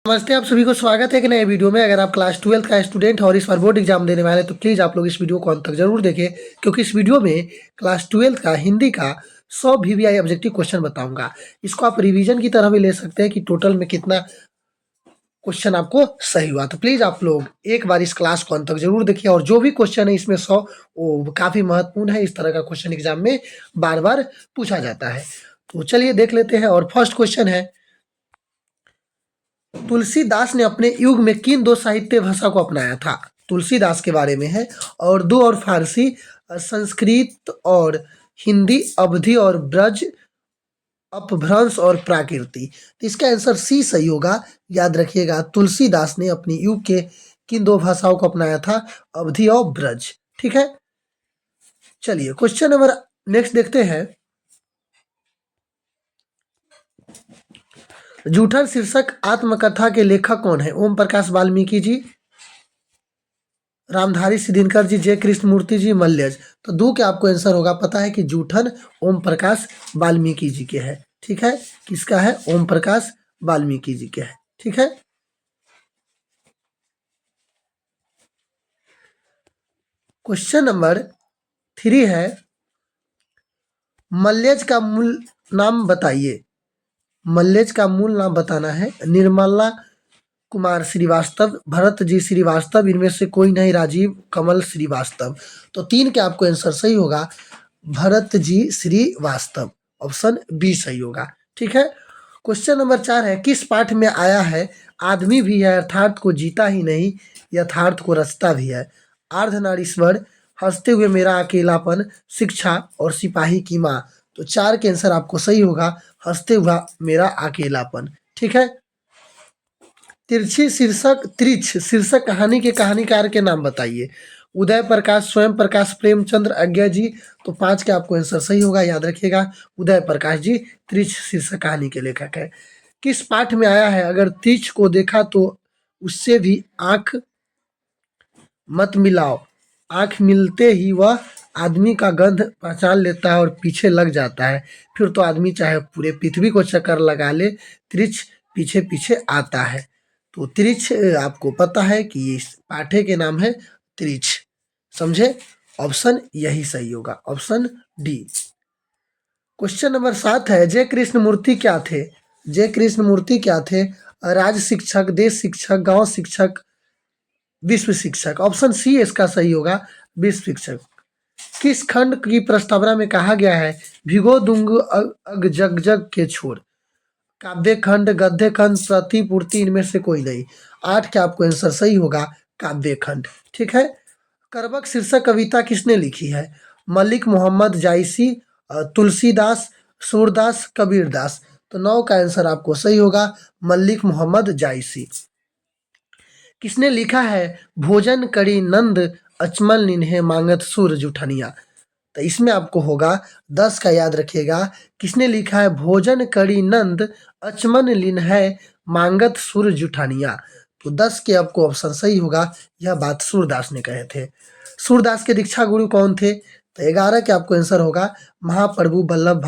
नमस्ते, आप सभी को स्वागत है एक नए वीडियो में। अगर आप क्लास 12th का स्टूडेंट और इस बार बोर्ड एग्जाम देने वाले हैं तो प्लीज़ आप लोग इस वीडियो को अंत तक जरूर देखें, क्योंकि इस वीडियो में क्लास 12th का हिंदी का 100 VVI ऑब्जेक्टिव क्वेश्चन बताऊंगा। इसको आप रिवीजन की तरह भी ले सकते हैं कि टोटल में कितना क्वेश्चन आपको सही हुआ। तो प्लीज़ आप लोग एक बार इस क्लास को अंत तक जरूर देखिए, और जो भी क्वेश्चन है इसमें 100 वो काफ़ी महत्वपूर्ण है। इस तरह का क्वेश्चन एग्जाम में बार बार पूछा जाता है। तो चलिए देख लेते हैं। और फर्स्ट क्वेश्चन है, तुलसीदास ने अपने युग में किन दो साहित्य भाषा को अपनाया था? तुलसीदास के बारे में है। उर्दू और फारसी, संस्कृत और हिंदी, अवधी और ब्रज, अपभ्रंश और प्राकृति। तो इसका आंसर सी सही होगा। याद रखिएगा, तुलसीदास ने अपनी युग के किन दो भाषाओं को अपनाया था? अवधी और ब्रज। ठीक है, चलिए क्वेश्चन नंबर नेक्स्ट देखते हैं। जूठन शीर्षक आत्मकथा के लेखक कौन है? ओम प्रकाश वाल्मीकि जी, रामधारी सिद्धिनकर जी, जय कृष्णमूर्ति जी, मल्यज। तो दो के आपको आंसर होगा। पता है कि जूठन ओम प्रकाश वाल्मीकि जी के है। ठीक है, किसका है? ओम प्रकाश वाल्मीकि जी के है। ठीक है, क्वेश्चन नंबर 3 है, मल्यज का मूल नाम बताइए। मल्यज का मूल नाम बताना है। निर्मला कुमार श्रीवास्तव, भरत जी श्रीवास्तव, इनमें से कोई नहीं, राजीव कमल श्रीवास्तव। तो 3 के आपको आंसर सही होगा। भरत जी श्रीवास्तव, ऑप्शन बी सही होगा। ठीक है, क्वेश्चन नंबर 4 है, किस पाठ में आया है आदमी भी है अर्थात को जीता ही नहीं, यथार्थ को रचता भी है? अर्धनारीश्वर, हंसते हुए मेरा अकेलापन, शिक्षा और सिपाही की माँ। तो 4 के आंसर आपको सही होगा। हंसते हुआ मेरा अकेलापन। ठीक है, तिरछी शीर्षक त्रिछ शीर्षक कहानी के कहानीकार के नाम बताइए। उदय प्रकाश, स्वयं प्रकाश, प्रेमचंद्र, अज्ञा जी। तो 5 के आपको आंसर सही होगा। याद रखिएगा, उदय प्रकाश जी त्रिछ शीर्षक कहानी के लेखक है। किस पाठ में आया है, अगर त्रिछ को देखा तो उससे भी आंख मत मिलाओ, आंख मिलते ही वह आदमी का गंध पहचान लेता है और पीछे लग जाता है, फिर तो आदमी चाहे पूरे पृथ्वी को चक्कर लगा ले, त्रिछ पीछे पीछे आता है। तो त्रिछ आपको पता है कि इस पाठे के नाम है त्रिछ। समझे? ऑप्शन यही सही होगा, ऑप्शन डी। क्वेश्चन नंबर 7 है, जय कृष्णमूर्ति क्या थे? जय कृष्णमूर्ति क्या थे? राज शिक्षक, देश शिक्षक, गांव शिक्षक, विश्व शिक्षक। ऑप्शन सी इसका सही होगा, विश्व शिक्षक। किस खंड की प्रस्तावना में कहा गया है, भिगो दूंग अग जग जग के छोर? काव्य खंड, गद्य खंड, प्रतिपूर्ति, इनमें से कोई नहीं। 8 के आपको आंसर सही होगा, काव्य खंड। ठीक है, करबक शीर्षक कविता किसने लिखी है? मलिक मोहम्मद जायसी, तुलसीदास, सूरदास, कबीरदास। तो 9 का आंसर आपको सही होगा, मलिक मोहम्मद जायसी। किसने लिखा है, भोजन करी नंद अचमल निन्हे मांगत सूर जुठनिया? तो इसमें आपको होगा 10 का। याद रखिएगा, किसने लिखा है, भोजन करी नंद अचमन लिन्हे मांगत सुर जुठानिया? तो 10 के आपको ऑप्शन सही होगा। यह बात सूरदास ने कहे थे। सूरदास के दीक्षा गुरु कौन थे? तो 11 के आपको आंसर होगा, महाप्रभु वल्लभ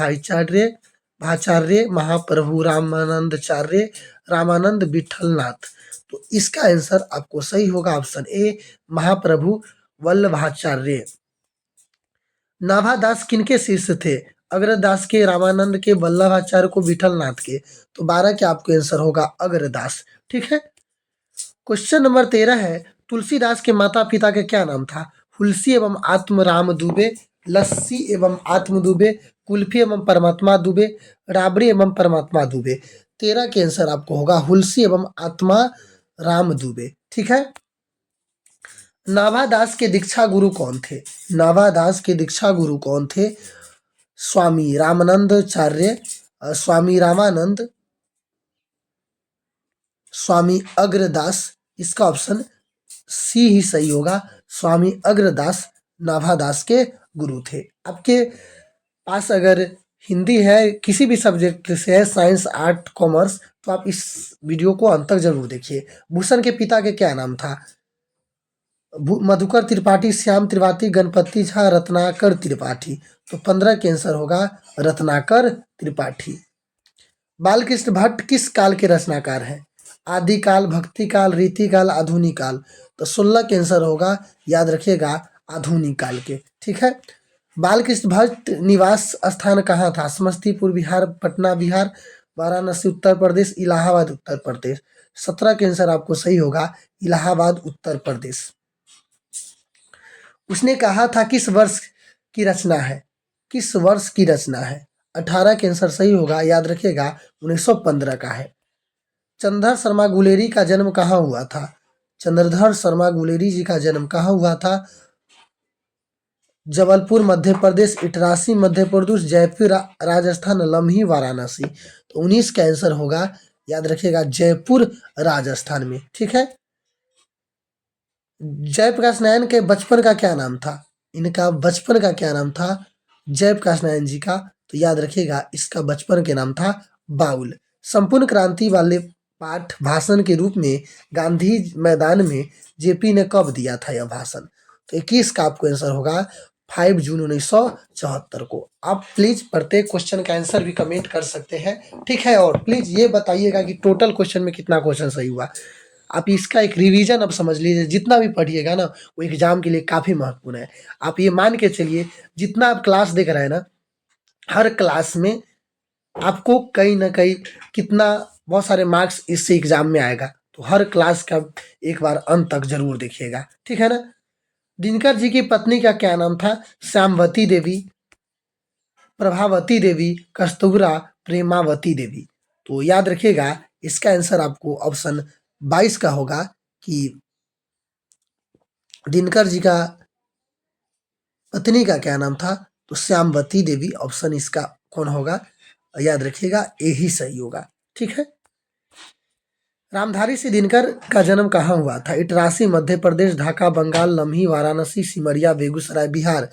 भाचार्य, महाप्रभु रामानंदचार्य, रामानंद विठलनाथ। तो इसका आंसर आपको सही होगा, ऑप्शन ए, महाप्रभु वल्लभाचार्य। नाभादास किनके शिष्य थे? अग्रदास के, रामानंद के, वल्लभाचार्य को, विठलनाथ के। तो 12 के आपको आंसर होगा अग्रदास। ठीक है, क्वेश्चन नंबर 13 है, तुलसीदास के माता पिता का क्या नाम था? हुलसी एवं आत्मराम दुबे, लस्सी एवं आत्म दुबे, कुल्फी एवं परमात्मा दुबे, राबड़ी एवं परमात्मा दुबे। 13 के आंसर आपको होगा हुलसी एवं आत्मा राम दुबे। ठीक है, नाभादास के दीक्षा गुरु कौन थे? नाभादास के दीक्षा गुरु कौन थे? स्वामी रामानंदाचार्य, स्वामी रामानंद, स्वामी अग्रदास। इसका ऑप्शन सी ही सही होगा, स्वामी अग्रदास नाभादास के गुरु थे। आपके पास अगर हिंदी है, किसी भी सब्जेक्ट से है, साइंस, आर्ट, कॉमर्स, तो आप इस वीडियो को अंत तक जरूर देखिए। भूषण के पिता के क्या नाम था? मधुकर त्रिपाठी, श्याम त्रिपाठी, गणपति झा, रत्नाकर त्रिपाठी। तो 15 के आंसर होगा रत्नाकर त्रिपाठी। बालकृष्ण भट्ट किस काल के रचनाकार हैं? आदिकाल, भक्ति काल, रीति काल, आधुनिक काल। तो 16 के आंसर होगा, याद रखिएगा, आधुनिक काल के। ठीक है। बालकृष्ण भट्ट निवास स्थान कहाँ था? समस्तीपुर बिहार, पटना बिहार, वाराणसी उत्तर प्रदेश, इलाहाबाद उत्तर प्रदेश। 17 के आंसर आपको सही होगा, इलाहाबाद उत्तर प्रदेश। उसने कहा था किस वर्ष की रचना है? किस वर्ष की रचना है? 18 के आंसर सही होगा, याद रखिएगा, 1915 का है। चंद्रधर शर्मा गुलेरी का जन्म कहाँ हुआ था? चंद्रधर शर्मा गुलेरी जी का जन्म कहाँ हुआ था? जबलपुर मध्य प्रदेश, इटरासी मध्य प्रदेश, जयपुर राजस्थान, लम्ही वाराणसी। तो 19 का आंसर होगा, याद रखिएगा, जयपुर राजस्थान में। ठीक है। जयप्रकाश नारायण के बचपन का क्या नाम था? इनका बचपन का क्या नाम था जयप्रकाश नारायण जी का? तो याद रखिएगा, इसका बचपन के नाम था बाउल। संपूर्ण क्रांति वाले पाठ भाषण के रूप में गांधी मैदान में जेपी ने कब दिया था यह भाषण? तो 21 का आपको आंसर होगा, 5 जून 1974 को। आप प्लीज प्रत्येक क्वेश्चन का आंसर भी कमेंट कर सकते हैं। ठीक है। और प्लीज ये बताइएगा कि टोटल क्वेश्चन में कितना क्वेश्चन सही हुआ। आप इसका एक रिवीजन अब समझ लीजिए, जितना भी पढ़िएगा ना वो एग्जाम के लिए काफ़ी महत्वपूर्ण है। आप ये मान के चलिए, जितना आप क्लास देख रहे हैं ना, हर क्लास में आपको कहीं ना कहीं कितना बहुत सारे मार्क्स इससे एग्जाम में आएगा। तो हर क्लास का एक बार अंत तक जरूर देखिएगा। ठीक है ना। दिनकर जी की पत्नी का क्या नाम था? श्यामवती देवी, प्रभावती देवी, कस्तूरा, प्रेमावती देवी। तो याद रखिएगा, इसका आंसर आपको ऑप्शन 22 का होगा कि दिनकर जी का पत्नी का क्या नाम था? तो श्यामवती देवी। ऑप्शन इसका कौन होगा? याद रखिएगा, ए ही सही होगा। ठीक है। रामधारी सिंह दिनकर का जन्म कहाँ हुआ था? इटरासी मध्य प्रदेश, ढाका बंगाल, लम्ही वाराणसी, सिमरिया बेगूसराय बिहार।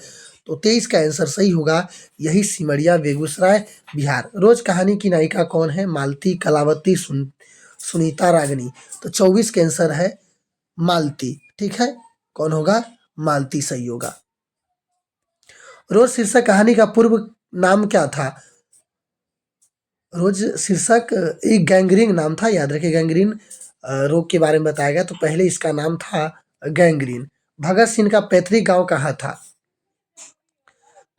तो 23 का आंसर सही होगा, यही सिमरिया बेगूसराय बिहार। रोज कहानी की नायिका कौन है? मालती, कलावती, सुनीता रागनी। तो 24 का आंसर है मालती। ठीक है। कौन होगा? मालती सही होगा। रोज शीर्षक कहानी का पूर्व नाम क्या था? रोज शीर्षक एक गैंग्रीन नाम था, याद रखिए, गैंग्रीन रोग के बारे में बताया गया। तो पहले इसका नाम था गैंग्रीन। भगत सिंह का पैतृक गांव कहाँ था?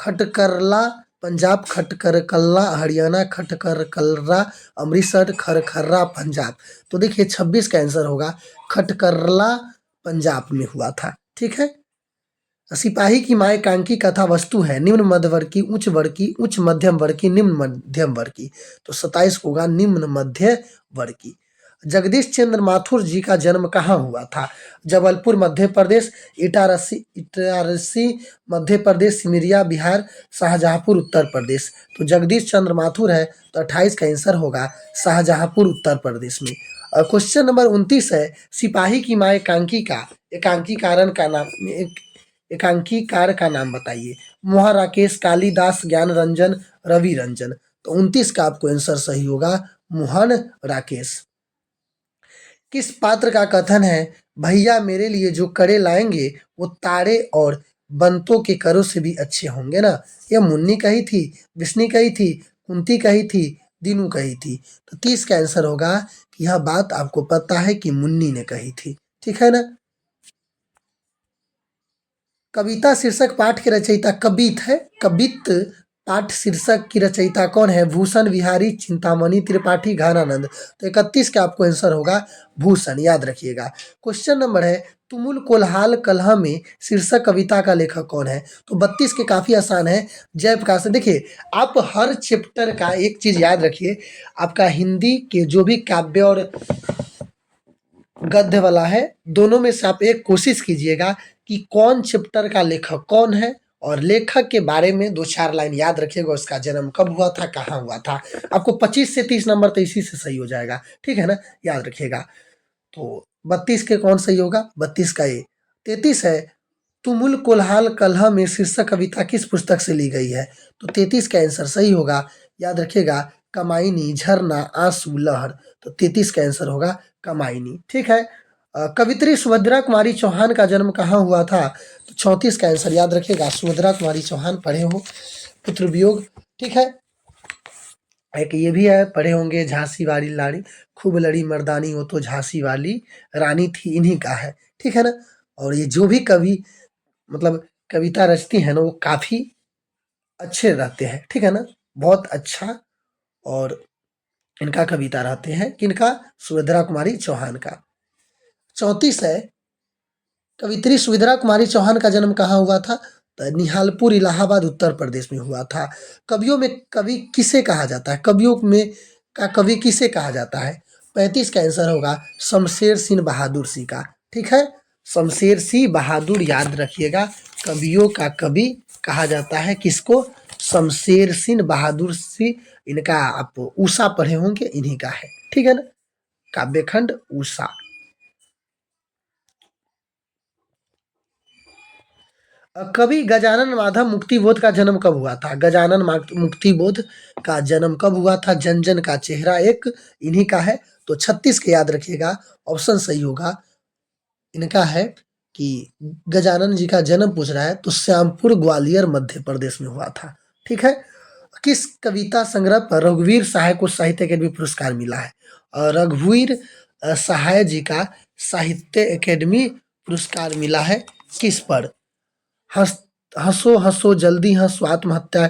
खटकरला पंजाब, खटकरकल्ला हरियाणा, खटकरकलरा अमृतसर, खरखर्रा पंजाब। तो देखिए 26 का आंसर होगा, खटकरला पंजाब में हुआ था। ठीक है। सिपाही की माए कांकी कथा वस्तु है? निम्न मध्य वर्ग की, उच्च वर्ग की, उच्च मध्यम वर्ग की, निम्न मध्यम वर्ग की। तो 27 होगा, निम्न मध्य वर्ग की। जगदीश चंद्र माथुर जी का जन्म कहाँ हुआ था? जबलपुर मध्य प्रदेश, इटारसी मध्य प्रदेश, सिमरिया बिहार, शाहजहांपुर उत्तर प्रदेश। तो जगदीश चंद्र माथुर है, तो 28 का आंसर होगा, शाहजहांपुर उत्तर प्रदेश में। और क्वेश्चन नंबर 29 है, सिपाही की माए कांकी का एकांकीकारण का नाम, एकांकीकार का नाम बताइए। मोहन राकेश, कालिदास, ज्ञान रंजन, रवि रंजन। तो 29 का आपको आंसर सही होगा, मोहन राकेश। किस पात्र का कथन है, भैया मेरे लिए जो कड़े लाएंगे वो ताड़े और बंतों के करों से भी अच्छे होंगे ना? यह मुन्नी कही थी, विष्णु कही थी, कुंती कही थी, दीनू कही थी। तो 30 का आंसर होगा कि यह बात आपको पता है कि मुन्नी ने कही थी। ठीक है ना। कविता शीर्षक पाठ के रचयिता कबित है। कबित पाठ शीर्षक की रचयिता कौन है? भूषण विहारी, चिंतामणि त्रिपाठी, घनानंद। तो 31 का आपको आंसर होगा भूषण, याद रखिएगा। क्वेश्चन नंबर है, तुमुल कोल्हाल कलह में शीर्षक कविता का लेखक कौन है? तो 32 के काफी आसान है, जयप्रकाश। देखिए, आप हर चैप्टर का एक चीज याद रखिए, आपका हिंदी के जो भी काव्य और गद्य वाला है, दोनों में से आप एक कोशिश कीजिएगा कि कौन चैप्टर का लेखक कौन है, और लेखक के बारे में 2-4 लाइन याद रखिएगा। उसका जन्म कब हुआ था, कहाँ हुआ था। आपको 25 से 30 नंबर तो इसी से सही हो जाएगा। ठीक है ना, याद रखिएगा। तो 32 के कौन सही होगा? 32 का ये। 33 है, तुमुल कोल्हाल कलह में शीर्षक कविता किस पुस्तक से ली गई है? तो 33 का आंसर सही होगा, याद रखिएगा, कमाइनी, झरना, आंसू, लहर। तो 33 का आंसर होगा कमाइनी। ठीक है। कवित्री सुभद्रा कुमारी चौहान का जन्म कहाँ हुआ था? तो 34 का आंसर याद रखिएगा, सुभद्रा कुमारी चौहान पढ़े हो, पुत्र वियोग। ठीक है। एक ये भी है, पढ़े होंगे, झांसी वाली लाड़ी, खूब लड़ी मर्दानी वो तो झांसी वाली रानी थी, इन्हीं का है, ठीक है ना। और ये जो भी कवि मतलब कविता रचती है ना, वो काफी अच्छे रहते हैं, ठीक है ना, बहुत अच्छा। और इनका कविता रहते हैं, किनका, सुभद्रा कुमारी चौहान का। 34 है, कवित्री सुभद्रा कुमारी चौहान का जन्म कहाँ हुआ था, तो निहालपुर इलाहाबाद उत्तर प्रदेश में हुआ था। कवियों में कवि किसे कहा जाता है, कवियों में का कवि किसे कहा जाता है, 35 का आंसर होगा शमशेर सिंह बहादुर सिंह का, ठीक है। शमशेर सिंह बहादुर याद रखिएगा, कवियों का कवि कहा जाता है किसको, शमशेर सिंह बहादुर सिंह। इनका आप उषा पढ़े होंगे, इन्हीं का है, ठीक है ना, काव्यखंड उषा। कवि गजानन माधव मुक्तिबोध का जन्म कब हुआ था, गजानन मुक्तिबोध का जन्म कब हुआ था, जन जन का चेहरा एक इन्हीं का है। तो 36 के याद रखिएगा, ऑप्शन सही होगा, इनका है कि गजानन जी का जन्म पूछ रहा है तो श्यामपुर ग्वालियर मध्य प्रदेश में हुआ था, ठीक है। किस कविता संग्रह पर रघुवीर सहाय को साहित्य अकेडमी पुरस्कार मिला है, और रघुवीर सहाय जी का साहित्य अकेडमी पुरस्कार मिला है किस पर, हंस हंसो हंसो जल्दी हंसो आत्महत्या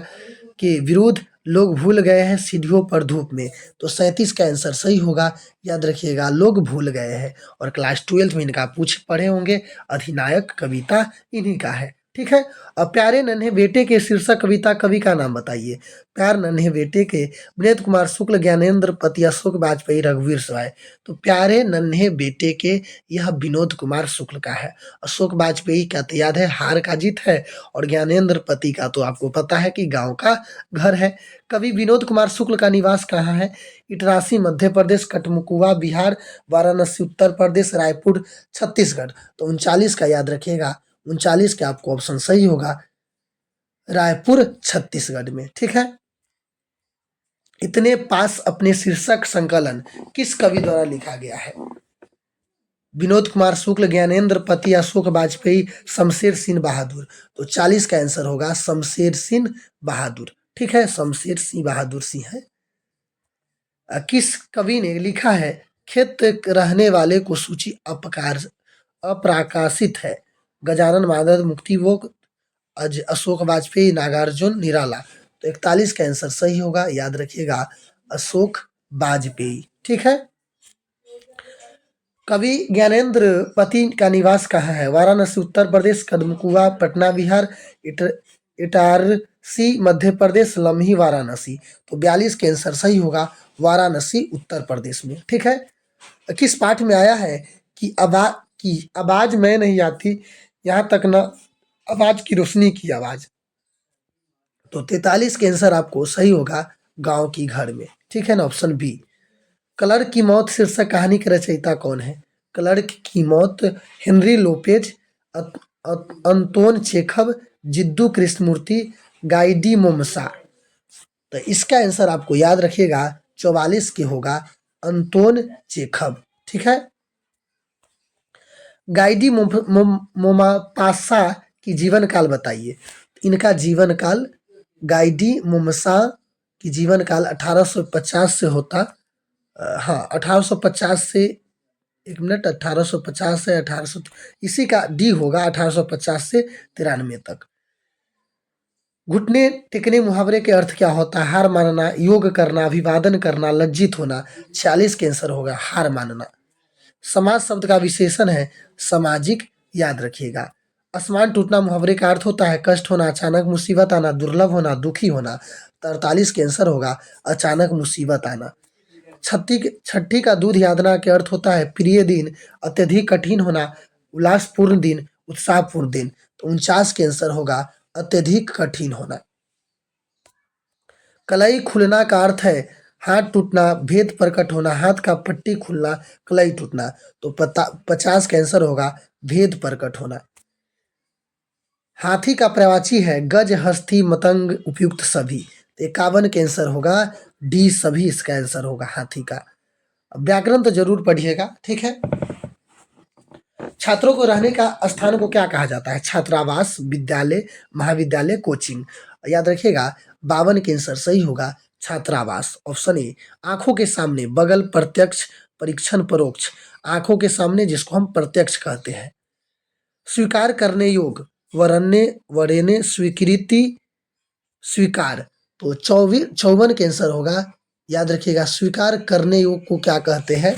के विरुद्ध लोग भूल गए हैं सीढ़ियों पर धूप में। तो 37 का आंसर सही होगा, याद रखिएगा, लोग भूल गए हैं। और क्लास 12 में इनका पूछ पढ़े होंगे, अधिनायक कविता इन्हीं का है, ठीक है। और प्यारे नन्हे बेटे के शीर्षक कविता कवि का नाम बताइए। प्यार नन्हे बेटे के विनीत कुमार शुक्ल, ज्ञानेंद्र पति, अशोक वाजपेयी, रघुवीर सहाय। तो प्यारे नन्हे बेटे के यह विनोद कुमार शुक्ल का है। अशोक वाजपेयी का तो याद है हार का जीत है, और ज्ञानेंद्र पति का तो आपको पता है कि गांव का घर है। कवि विनोद कुमार शुक्ल का निवास कहाँ है, इटरासी मध्य प्रदेश, कटमुकुआ बिहार, वाराणसी उत्तर प्रदेश, रायपुर छत्तीसगढ़। तो 39 का याद रखिएगा, 39 का आपको ऑप्शन सही होगा, रायपुर छत्तीसगढ़ में, ठीक है। इतने पास अपने शीर्षक संकलन किस कवि द्वारा लिखा गया है, विनोद कुमार शुक्ल, ज्ञानेंद्र पति, अशोक वाजपेयी, शमशेर सिंह बहादुर। तो 40 का आंसर होगा शमशेर सिंह बहादुर, ठीक है, शमशेर सिंह बहादुर सिंह है। किस कवि ने लिखा है खेत रहने वाले को सूची अपकार अप्राकाशित है, गजानन माधव मुक्तिबोध, अशोक वाजपेयी, नागार्जुन निराला। तो 41 का आंसर सही होगा, याद रखिएगा, अशोक वाजपेयी, ठीक है। कवि ज्ञानेंद्र पति का निवास कहाँ है, वाराणसी उत्तर प्रदेश, कदमकुआ पटना बिहार, इटारसी मध्य प्रदेश, लम्ही वाराणसी। तो 42 के आंसर सही होगा, वाराणसी उत्तर प्रदेश में, ठीक है। किस पाठ में आया है कि आवाज मैं नहीं आती, यहाँ तक न आवाज की रोशनी की आवाज। तो 43 के आंसर आपको सही होगा, गांव की घर में, ठीक है ना, ऑप्शन बी। क्लर्क की मौत शीर्षक कहानी के रचयिता कौन है, क्लर्क की मौत Henry Lopez, Anton Chekhov, Jiddu Krishnamurti, Guy de मोमसा। तो इसका आंसर आपको याद रखिएगा, 44 के होगा, अंतोन चेखव, ठीक है। गाइडी मोमापासा की जीवन काल बताइए। इनका जीवन काल, गाइडी मोमसा की जीवन काल 1850 से होता, हाँ 1850 से, एक मिनट, 1850 से 1800, इसी का डी होगा, 1850 से 93 तक। घुटने टेकने मुहावरे के अर्थ क्या होता है, हार मानना, योग करना, अभिवादन करना, लज्जित होना। 46 के आंसर होगा हार मानना। समाज शब्द का विशेषण है सामाजिक, याद रखिएगा। आसमान टूटना मुहावरे का अर्थ होता है कष्ट होना, अचानक मुसीबत आना, दुर्लभ होना, दुखी होना। 43 के आंसर होगा अचानक मुसीबत आना। छठी का दूध यादना के अर्थ होता है प्रिय दिन, अत्यधिक कठिन होना, उल्लासपूर्ण दिन, उत्साहपूर्ण दिन। तो 49 के आंसर होगा अत्यधिक कठिन होना। कलाई खुलना का अर्थ है हाथ टूटना, भेद प्रकट होना, हाथ का पट्टी खुलना, कलाई टूटना। तो 50 का आंसर होगा भेद प्रकट होना। हाथी का प्रवाची है गज, हस्ती, मतंग, उपयुक्त सभी। तो 51 के आंसर होगा डी सभी, इसका आंसर होगा हाथी का। व्याकरण तो जरूर पढ़िएगा, ठीक है। छात्रों को रहने का स्थान को क्या कहा जाता है, छात्रावास, विद्यालय, महाविद्यालय, कोचिंग। याद रखिएगा, 52 के आंसर सही होगा, छात्रावास। ऑप्शन ए आंखों के सामने, बगल प्रत्यक्ष, परीक्षण परोक्ष। आंखों के सामने जिसको हम प्रत्यक्ष कहते हैं। स्वीकार करने योग, वरण्य, वरेण्य, स्वीकृति, स्वीकार। तो 54 के आंसर होगा, याद रखिएगा। स्वीकार करने योग को क्या कहते हैं?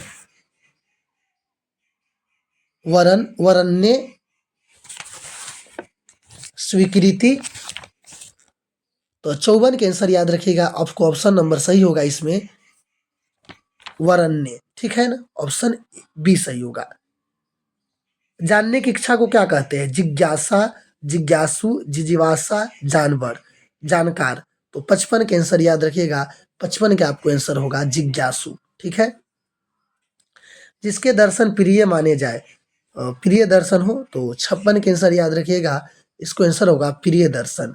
वरण्य, स्वीकृति। तो 54 के आंसर याद रखिएगा, आपको ऑप्शन नंबर सही होगा इसमें, वरण्य। ठीक है ना, ऑप्शन बी सही होगा। जानने की इच्छा को क्या कहते हैं? जिज्ञासा, जिज्ञासु, जिज्ञासा, जानवर, जानकार। तो 55 के आंसर याद रखिएगा, 55 का आपको आंसर होगा जिज्ञासु। ठीक है। जिसके दर्शन प्रिय माने जाए, प्रिय दर्शन हो, तो 56 के आंसर याद रखिएगा, इसको आंसर होगा प्रिय दर्शन।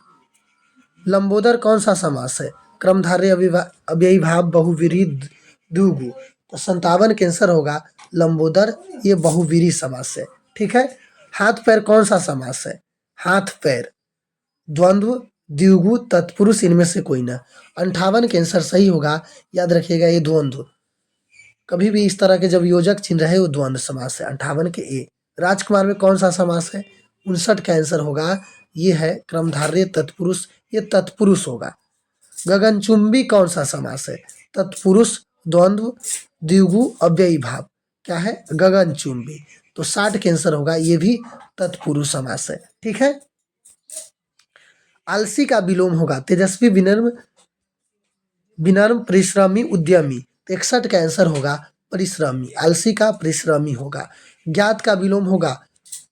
लंबोदर कौन सा समास है? क्रमधारय, अव्ययी भाव, बहुव्रीहि, द्विगु। तो 57 के आंसर होगा लंबोदर, ये बहुव्रीहि समास है। ठीक है। हाथ पैर कौन सा समास है? हाथ पैर, द्वंद्व, द्विगु, तत्पुरुष, इनमें से कोई ना। 58 के आंसर सही होगा, याद रखिएगा, ये द्वंद्व। कभी भी इस तरह के जब योजक चिन्ह रहे वो द्वंद्व समास है। 58 के ए। राजकुमार में कौन सा समास है? 59 का आंसर होगा, ये है क्रमधारय तत्पुरुष, ये तत्पुरुष होगा। गगनचुंबी कौन सा समास है? तत्पुरुष, द्वंद्व, द्विगु, अव्ययी भाव। क्या है? गगनचुंबी। तो 60 के आंसर होगा, ये भी तत्पुरुष समास है। ठीक है। आलसी का विलोम होगा तेजस्वी, विनम्र, विनम्र, परिश्रमी, उद्यमी। तो 61 का आंसर होगा परिश्रमी। आलसी का परिश्रमी होगा। ज्ञात का विलोम होगा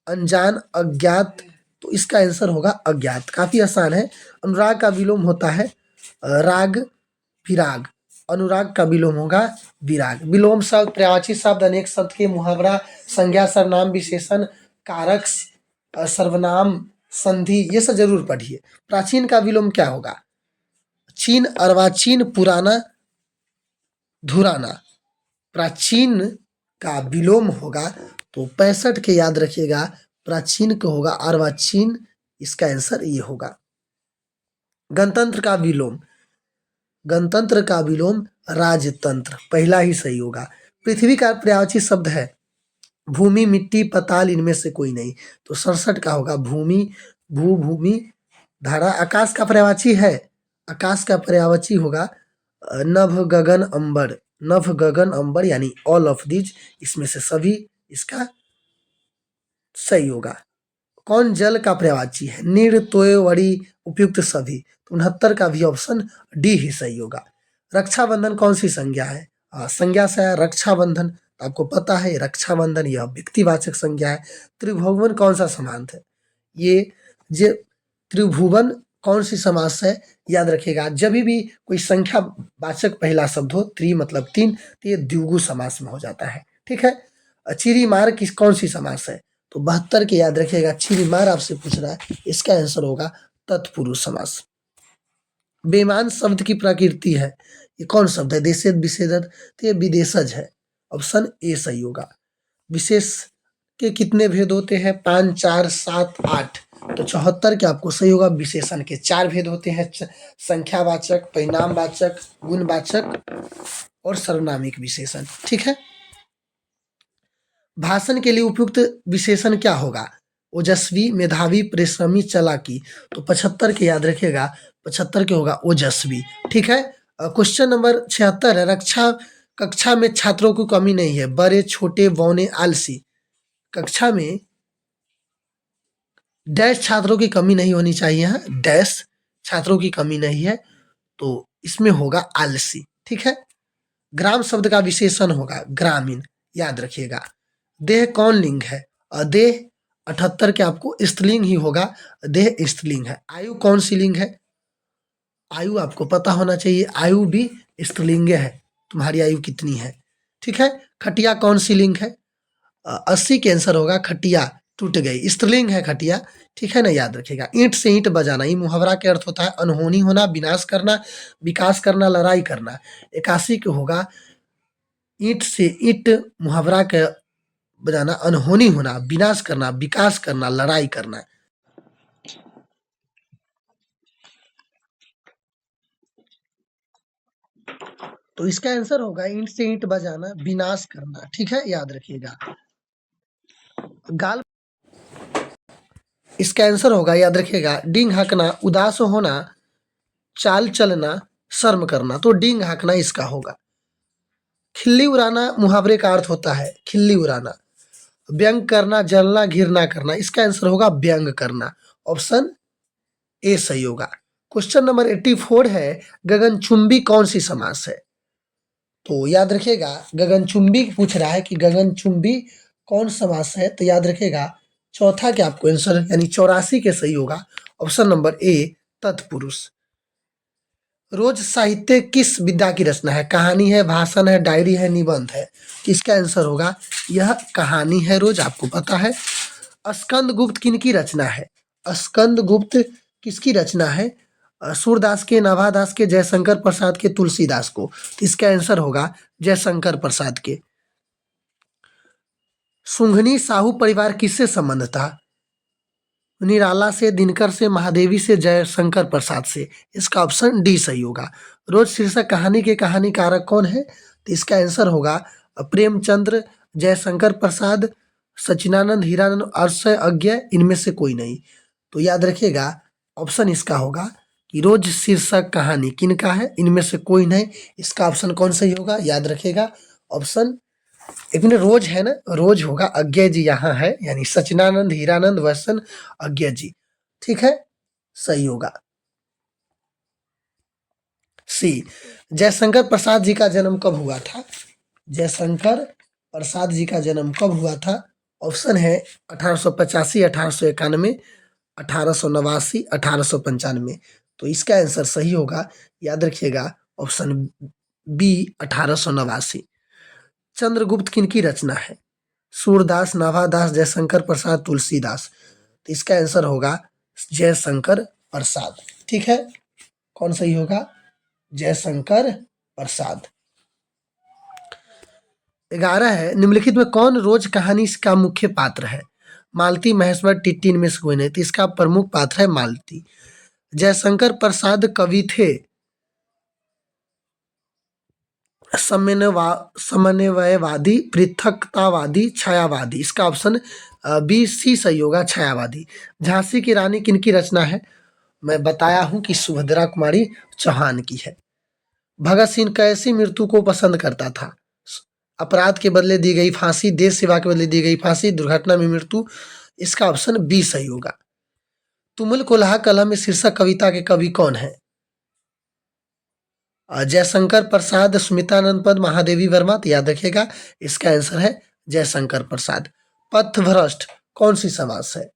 अनजान, अज्ञात। तो इसका आंसर होगा अज्ञात। काफी आसान है। अनुराग का विलोम होता है राग, विराग। अनुराग का विलोम होगा विराग। विलोम शब्द, पर्यायवाची शब्द, अनेक शब्द के मुहावरा, संज्ञा, सर्वनाम, विशेषण, कारक, सर्वनाम, संधि, ये सब जरूर पढ़िए। प्राचीन का विलोम क्या होगा? चीन, अर्वाचीन, पुराना, धुराना। प्राचीन का विलोम होगा, तो 65 के याद रखिएगा, प्राचीन का होगा अर्वाचीन, इसका आंसर ये होगा। गणतंत्र का विलोम, गणतंत्र का विलोम राजतंत्र, पहला ही सही होगा। पृथ्वी का पर्यायवाची शब्द है भूमि, मिट्टी, पताल, इनमें से कोई नहीं। तो 67 का होगा भूमि, भू, भूमि, धारा। आकाश का पर्यायवाची है, आकाश का पर्यायवाची होगा नभ, गगन, अंबर। नभ, गगन, अंबर, यानी ऑल ऑफ दीज, इसमें से सभी इसका सही होगा। कौन जल का पर्यायवाची है? नीर, तोय, वड़ी, उपयुक्त, सभी। तो 69 का भी ऑप्शन डी ही सही होगा। रक्षाबंधन कौन सी संज्ञा है? संज्ञा से है रक्षाबंधन, आपको पता है रक्षाबंधन यह व्यक्तिवाचक संज्ञा है। त्रिभुवन कौन सा समास है? ये त्रिभुवन कौन सी समास है? याद रखिएगा, जब भी कोई संख्या वाचक पहला शब्द हो, त्रि मतलब 3, तो ये द्विगु समास में हो जाता है। ठीक है। चिरीमार किस कौन सी समास है? तो 72 के याद रखिएगा, चिरीमार आपसे पूछ रहा है, इसका आंसर होगा तत्पुरुष समास। बेमान शब्द की प्रकृति है, ये कौन शब्द है? देशज, विशेषज। तो ये विदेशज है, ऑप्शन ए सही होगा। विशेष के कितने भेद होते हैं? 5, 4, 7, 8। तो 74 के आपको सही होगा। विशेषण के 4 भेद होते हैं, संख्यावाचक, परिणामवाचक, गुणवाचक और सर्वनामिक विशेषण। ठीक है। भाषण के लिए उपयुक्त विशेषण क्या होगा? ओजस्वी, मेधावी, परिश्रमी, चालाकी। तो 75 के याद रखिएगा, 75 के होगा ओजस्वी। ठीक है। क्वेश्चन नंबर 76 है, रक्षा कक्षा में छात्रों की कमी नहीं है, बड़े, छोटे, बौने, आलसी। कक्षा में डैश छात्रों की कमी नहीं होनी चाहिए है, डैश छात्रों की कमी नहीं है, तो इसमें होगा आलसी। ठीक है। ग्राम शब्द का विशेषण होगा ग्रामीण, याद रखिएगा। देह कौन लिंग है? देह 78 के आपको स्त्रीलिंग ही होगा, देह स्त्रीलिंग है। आयु कौन सी लिंग है? आयु आपको पता होना चाहिए, आयु भी स्त्रीलिंग है, तुम्हारी आयु कितनी है। ठीक है। खटिया कौन सी लिंग है? 80 के आंसर होगा खटिया, टूट गई, स्त्रीलिंग है खटिया। ठीक है ना, याद रखिएगा। ईंट से ईंट बजाना, ये मुहावरा के अर्थ होता है अनहोनी होना, विनाश करना, विकास करना, लड़ाई करना। 81 के होगा ईंट से ईंट, मुहावरा के बजाना, अनहोनी होना, विनाश करना, विकास करना, लड़ाई करना। तो इसका आंसर होगा ईंट से ईंट बजाना, विनाश करना। ठीक है, याद रखिएगा। गाल, इसका आंसर होगा, याद रखिएगा, डींग हाँकना, उदास होना, चाल चलना, शर्म करना। तो डींग हाँकना इसका होगा। खिल्ली उड़ाना मुहावरे का अर्थ होता है खिल्ली उड़ाना। व्यंग करना, जलना, घिरना करना। इसका आंसर होगा व्यंग करना। ऑप्शन ए सही होगा। क्वेश्चन नंबर 84 है, गगनचुंबी कौन सी समास है? तो याद रखिएगा, गगनचुंबी पूछ रहा है कि गगनचुंबी कौन समास है, तो याद रखिएगा चौथा क्या आपको आंसर यानी 84 के सही होगा। ऑप्शन नंबर ए तत्पुरुष। रोज साहित्य किस विधा की रचना है? कहानी है, भाषण है, डायरी है, निबंध है? किसका आंसर होगा? यह कहानी है रोज, आपको पता है। स्कंद गुप्त किनकी रचना है? स्कंद गुप्त किसकी रचना है? सूरदास के, नाभादास के, जयशंकर प्रसाद के, तुलसीदास को? तो इसका आंसर होगा जयशंकर प्रसाद के। सुंघनी साहू परिवार किससे संबंध था? निराला से, दिनकर से, महादेवी से, जयशंकर प्रसाद से? इसका ऑप्शन डी सही होगा। रोज शीर्षक कहानी के कहानीकारक कौन है? तो इसका आंसर होगा प्रेमचंद्र, जयशंकर प्रसाद, सच्चिदानंद, हीरानंद, अक्षय अज्ञ, इनमें से कोई नहीं। तो याद रखिएगा ऑप्शन इसका होगा कि रोज शीर्षक कहानी किनका है? इनमें से कोई नहीं। इसका ऑप्शन कौन सही होगा? याद रखिएगा ऑप्शन, एक मिनट, रोज है ना, रोज होगा, अज्ञे जी यहाँ है, यानी सच्चिदानंद, हीरानंद, वसन, अज्ञे जी। ठीक है, सही होगा सी। जयशंकर प्रसाद जी का जन्म कब हुआ था? जयशंकर प्रसाद जी का जन्म कब हुआ था? ऑप्शन है 1885, 1891, 1889, 1895। तो इसका आंसर सही होगा, याद रखिएगा ऑप्शन बी 1889। चंद्रगुप्त किनकी रचना है? सूरदास, नाभादास, जयशंकर प्रसाद, तुलसीदास? तो इसका आंसर होगा जयशंकर प्रसाद। ठीक है, कौन सही होगा? जयशंकर प्रसाद। 11 है, निम्नलिखित में कौन रोज कहानी का मुख्य पात्र है? मालती, महेश्वर, टिट्टी, इनमें से कोई नहीं। तो इसका प्रमुख पात्र है मालती। जयशंकर प्रसाद कवि थे, समन्वयवादी, पृथकतावादी, छायावादी? इसका ऑप्शन बी सी सही होगा, छायावादी। झांसी की रानी किनकी रचना है? मैं बताया हूं कि सुभद्रा कुमारी चौहान की है। भगत सिंह कैसी मृत्यु को पसंद करता था? अपराध के बदले दी गई फांसी, देश सेवा के बदले दी गई फांसी, दुर्घटना में मृत्यु? इसका ऑप्शन बी सही होगा। तुमुल कोल्हा कलम में शीर्षक कविता के कवि कौन है? जयशंकर प्रसाद, स्मितानंद पद, महादेवी वर्मा? तो याद रखिएगा इसका आंसर है जयशंकर प्रसाद। पथभ्रष्ट कौन सी समास है?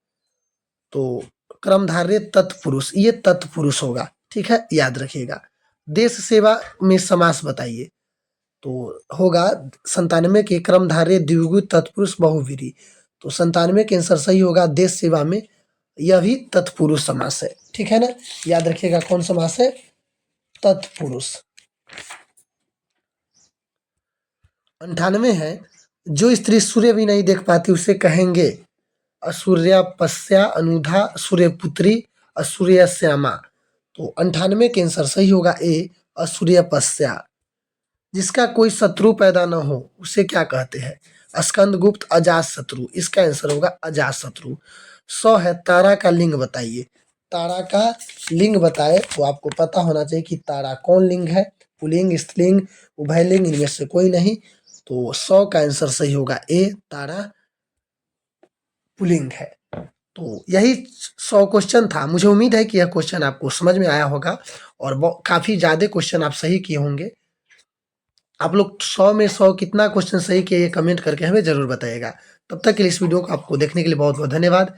तो क्रमधारय तत्पुरुष, ये तत्पुरुष होगा। ठीक है, याद रखिएगा। देश सेवा में समास बताइए। तो होगा 97 के क्रमधारय द्विगु तत्पुरुष बहुव्रीहि। तो 97 के आंसर सही होगा देश सेवा में, यह भी तत्पुरुष समास है। ठीक है ना, याद रखिएगा कौन समास है? तत्पुरुष। 98 है, जो स्त्री सूर्य भी नहीं देख पाती उसे कहेंगे असूर्यापस्या, अनुधा, सूर्यपुत्री, असूर्यश्यामा? तो 98 के आंसर सही होगा ए असूर्यपस्या। जिसका कोई शत्रु पैदा न हो उसे क्या कहते हैं? स्कंदगुप्त, अजात शत्रु? इसका आंसर होगा अजात शत्रु। 100 है, तारा का लिंग बताइए। तारा का लिंग बताए तो आपको पता होना चाहिए कि तारा कौन लिंग है, पुल्लिंग, स्त्रीलिंग, उभयलिंग, इनमें से कोई नहीं। तो 100 का आंसर सही होगा ए, तारा पुल्लिंग है। तो यही 100 क्वेश्चन था। मुझे उम्मीद है कि यह क्वेश्चन आपको समझ में आया होगा और काफ़ी ज़्यादा क्वेश्चन आप सही किए होंगे। आप लोग 100 में 100 कितना क्वेश्चन सही किए ये कमेंट करके हमें ज़रूर बताइएगा। तब तक के लिए इस वीडियो को आपको देखने के लिए बहुत बहुत धन्यवाद।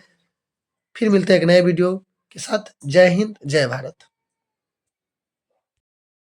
फिर मिलते हैं एक नए वीडियो के साथ। जय हिंद, जय भारत।